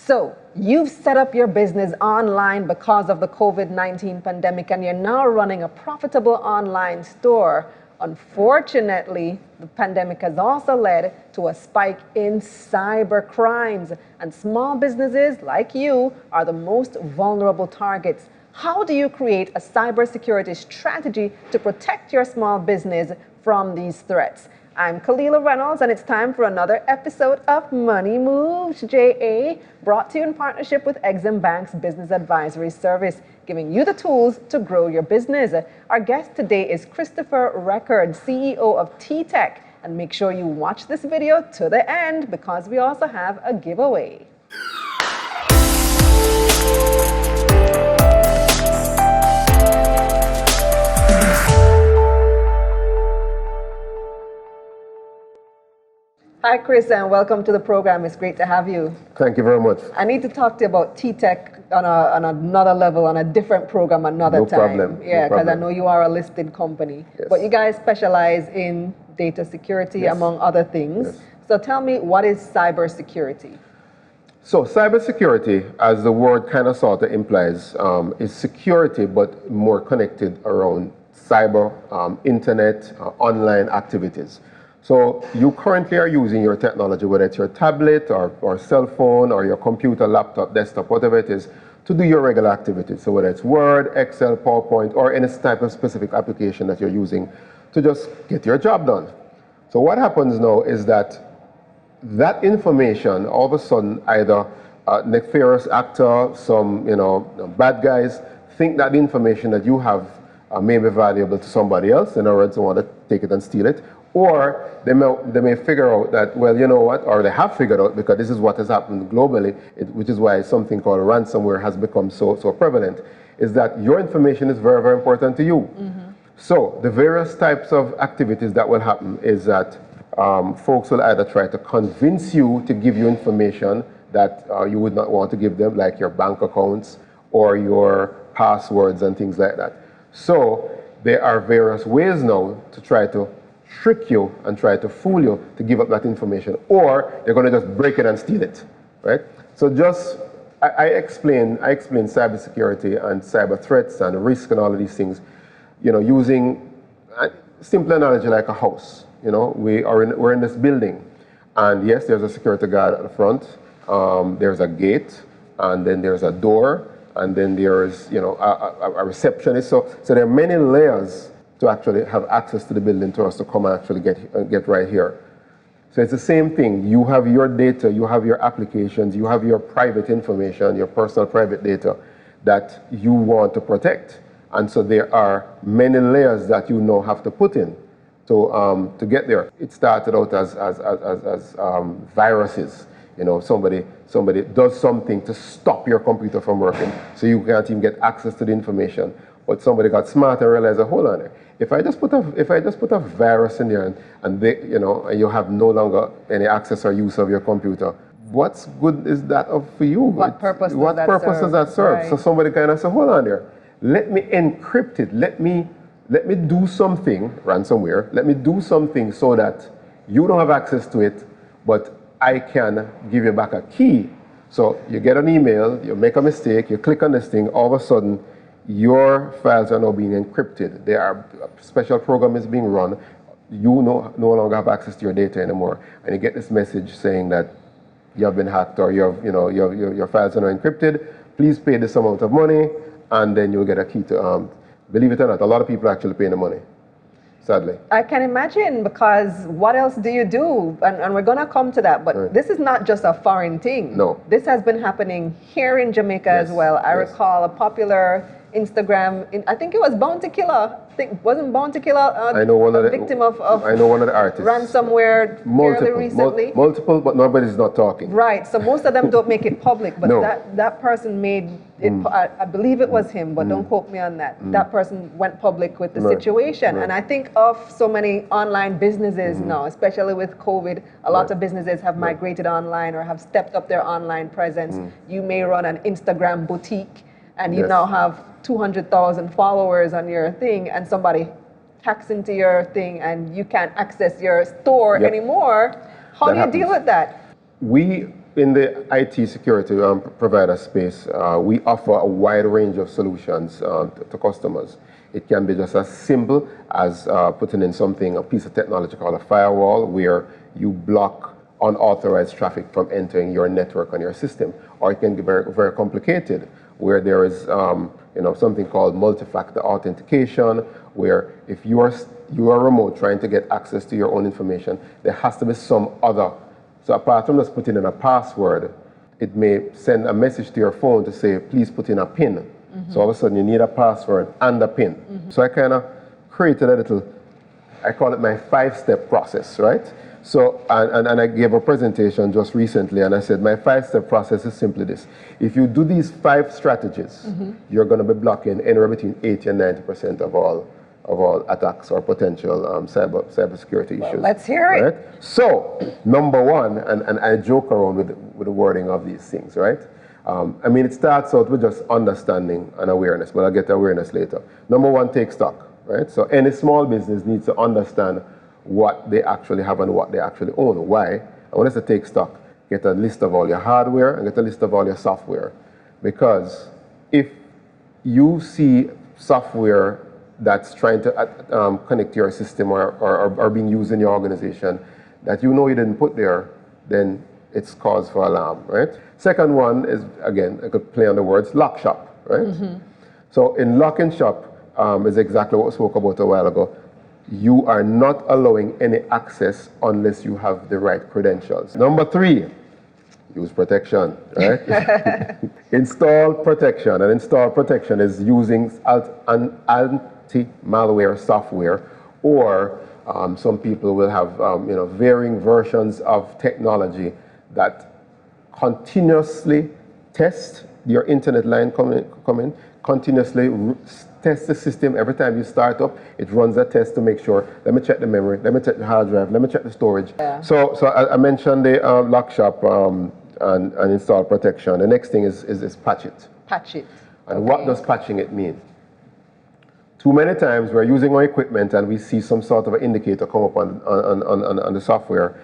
So you've set up your business online because of the COVID-19 pandemic, and you're now running a profitable online store. Unfortunately, the pandemic has also led to a spike in cyber crimes, and small businesses like you are the most vulnerable targets. How do you create a cybersecurity strategy to protect your small business from these threats? I'm Kalila Reynolds, and it's time for another episode of Money Moves, JA, brought to you in partnership with Exim Bank's Business Advisory Service, giving you the tools to grow your business. Our guest today is Christopher Record, CEO of T-Tech, and make sure you watch this video to the end because we also have a giveaway. Hi, Chris, and welcome to the program. It's great to have you. Thank you very much. I need to talk to you about T-Tech on another level, on a different program another No time. problem. Yeah, because No I know you are a listed company. Yes. But you guys specialize in data security, Yes. among other things. Yes. So tell me, what is cybersecurity? So cybersecurity, as the word kind of sort of implies, is security, but more connected around cyber, internet, online activities. So you currently are using your technology, whether it's your tablet or cell phone or your computer, laptop, desktop, whatever it is, to do your regular activities. So whether it's Word, Excel, PowerPoint, or any type of specific application that you're using to just get your job done. So what happens now is that information, all of a sudden, either a nefarious actor, some bad guys, think that the information that you have may be valuable to somebody else, in other words, they want to take it and steal it. Or they may figure out that, well, you know what, or they have figured out, because this is what has happened globally, which is why something called ransomware has become so prevalent, is that your information is very, very important to you. Mm-hmm. So the various types of activities that will happen is that folks will either try to convince you to give you information that you would not want to give them, like your bank accounts or your passwords and things like that. So there are various ways now to try to trick you and try to fool you to give up that information, or they're going to just break it and steal it, right? So I explain cybersecurity and cyber threats and risk and all of these things, using a simple analogy like a house. We're in this building, and yes, there's a security guard at the front, there's a gate, and then there's a door, and then there's a receptionist. So there are many layers to actually have access to the building to us to come and actually get right here. So it's the same thing. You have your data, you have your applications, you have your private information, your personal private data that you want to protect. And so there are many layers that you now have to put in to get there. It started out as viruses. Somebody does something to stop your computer from working, so you can't even get access to the information. But somebody got smart and realized, hold on there. If I just put a virus in there and you have no longer any access or use of your computer, what's good is that for you? What purpose does that serve? Right. So somebody kind of said, hold on there. Let me encrypt it. Let me do something, ransomware. Let me do something so that you don't have access to it, but I can give you back a key. So you get an email, you make a mistake, you click on this thing, all of a sudden, your files are now being encrypted. A special program is being run. You no longer have access to your data anymore, and you get this message saying that you have been hacked, or your files are now encrypted. Please pay this amount of money, and then you'll get a key to. Believe it or not, a lot of people are actually paying the money. Sadly. I can imagine, because what else do you do? And we're going to come to that, but right. This is not just a foreign thing. No. This has been happening here in Jamaica as well. I recall a popular Instagram, I think it was Bounty Killer. Wasn't Bounty Killer victim of I know one of the artists. Ransomware fairly recently? Multiple, but nobody's not talking. Right, so most of them don't make it public, but No. that person made it, I believe it was him, but don't quote me on that. That person went public with the situation. Right. And I think of so many online businesses now, especially with COVID, a lot of businesses have migrated online or have stepped up their online presence. You may run an Instagram boutique, and you now have 200,000 followers on your thing, and somebody hacks into your thing and you can't access your store anymore. How do you deal with that? We In the IT security provider space, we offer a wide range of solutions to customers. It can be just as simple as putting in something, a piece of technology called a firewall, where you block unauthorized traffic from entering your network on your system. Or it can be very, very complicated, where there is something called multi-factor authentication, where if you are remote trying to get access to your own information, there has to be some other. So apart from just putting in a password, it may send a message to your phone to say, please put in a PIN. So all of a sudden you need a password and a PIN. So I kind of created a little, I call it my 5-step process, right? So, and I gave a presentation just recently, and I said my 5-step process is simply this. If you do these 5 strategies, you're going to be blocking anywhere between 80 and 90% of all attacks or potential cybersecurity issues. Let's hear it. Right? So, number 1, and I joke around with the wording of these things, right? I mean, it starts out with just understanding and awareness, but I'll get to awareness later. Number 1, take stock, right? So any small business needs to understand what they actually have and what they actually own. Why? I want us to take stock. Get a list of all your hardware and get a list of all your software. Because if you see software that's trying to connect to your system or being used in your organization that you know you didn't put there, then it's cause for alarm, right? Second one is, again, I could play on the words, lock shop, right? So in lock and shop is exactly what we spoke about a while ago. You are not allowing any access unless you have the right credentials. Number 3, use protection, right? Install protection. And install protection is using an anti-malware software, or some people will have varying versions of technology that continuously test your internet line coming, continuously test the system. Every time you start up, it runs a test to make sure, let me check the memory, let me check the hard drive, let me check the storage. Yeah. So I mentioned the lock shop and install protection. The next thing is patch it. Patch it. And what does patching it mean? Too many times we're using our equipment and we see some sort of an indicator come up on the software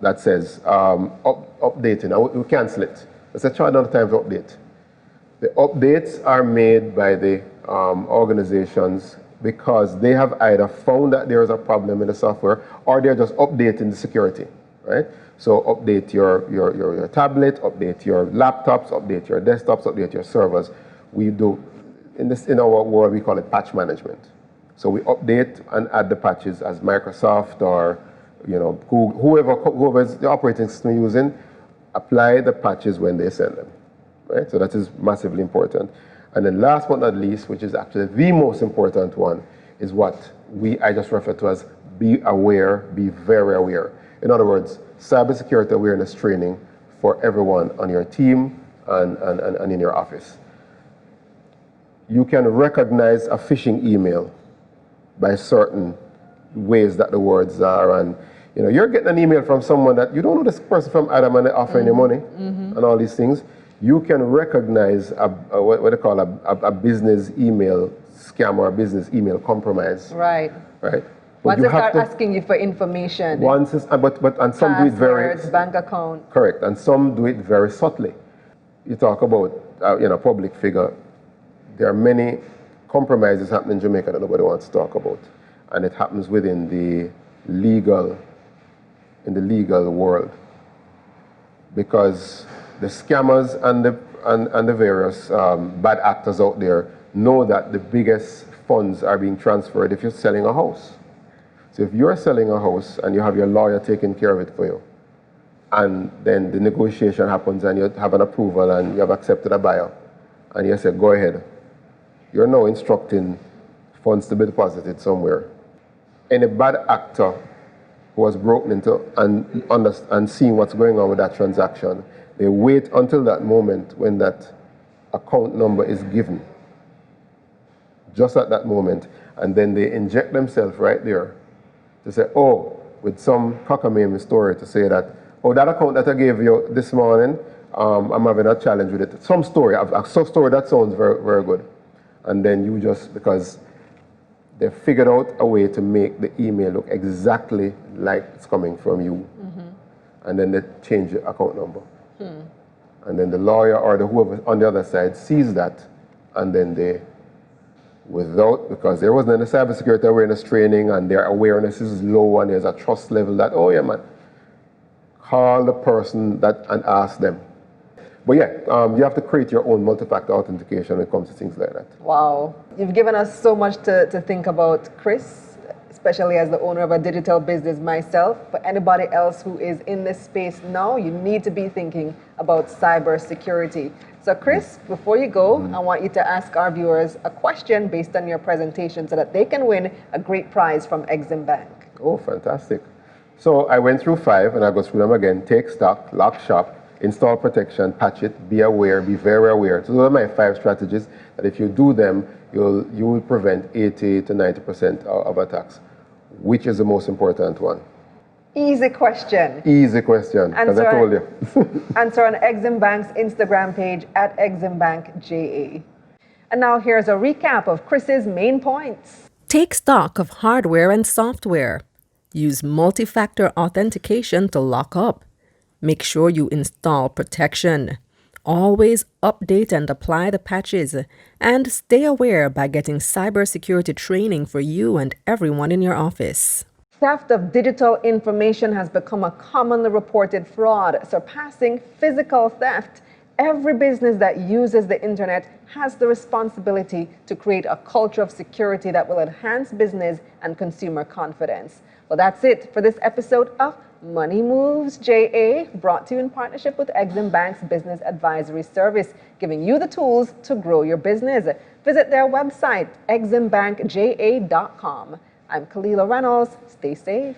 that says updating, and we cancel it. Let's try another time to update. The updates are made by the organizations because they have either found that there is a problem in the software, or they're just updating the security, right? So update your tablet, update your laptops, update your desktops, update your servers. We do, in our world, we call it patch management. So we update and add the patches as Microsoft or whoever is the operating system using, apply the patches when they send them, right? So that is massively important. And then last but not least, which is actually the most important one, is what I just refer to as be aware, be very aware. In other words, cybersecurity awareness training for everyone on your team and in your office. You can recognize a phishing email by certain ways that the words are, and you're getting an email from someone that you don't know this person from Adam and they're offering you money and all these things. You can recognize what they call a business email scam or a business email compromise. Right. Right. Once they start asking you for information. But some do it very. Bank account. Correct, and some do it very subtly. You talk about public figure. There are many compromises happening in Jamaica that nobody wants to talk about, and it happens within the legal world, because the scammers and the various bad actors out there know that the biggest funds are being transferred if you're selling a house. So if you're selling a house and you have your lawyer taking care of it for you, and then the negotiation happens and you have an approval and you have accepted a buyer, and you say, go ahead, you're now instructing funds to be deposited somewhere. Any bad actor who has broken into and seen what's going on with that transaction, they wait until that moment when that account number is given, just at that moment, and then they inject themselves right there to say, with some cockamamie story to say that, that account that I gave you this morning, I'm having a challenge with it. Some story, a story that sounds very, very good. And then you just, because they figured out a way to make the email look exactly like it's coming from you. And then they change the account number. And then the lawyer or the whoever on the other side sees that, and then they, because there wasn't any cybersecurity awareness training and their awareness is low and there's a trust level that, oh yeah man, call the person that and ask them. But yeah, you have to create your own multi-factor authentication when it comes to things like that. Wow. You've given us so much to think about, Chris, especially as the owner of a digital business myself. But anybody else who is in this space now, you need to be thinking about cybersecurity. So Chris, before you go, I want you to ask our viewers a question based on your presentation so that they can win a great prize from Exim Bank. Oh, fantastic. So I went through 5 and I'll go through them again. Take stock, lock shop, install protection, patch it, be aware, be very aware. So those are my 5 strategies that if you do them, you will prevent 80 to 90% of attacks. Which is the most important one? Easy question. Easy question, because I told you. Answer on Exim Bank's Instagram page at EximBankJA. And now here's a recap of Chris's main points. Take stock of hardware and software. Use multi-factor authentication to lock up. Make sure you install protection. Always update and apply the patches. And stay aware by getting cybersecurity training for you and everyone in your office. Theft of digital information has become a commonly reported fraud, surpassing physical theft. Every business that uses the internet has the responsibility to create a culture of security that will enhance business and consumer confidence. Well, that's it for this episode of Money Moves JA, brought to you in partnership with Exim Bank's Business Advisory Service, giving you the tools to grow your business. Visit their website, eximbankja.com. I'm Kalila Reynolds. Stay safe.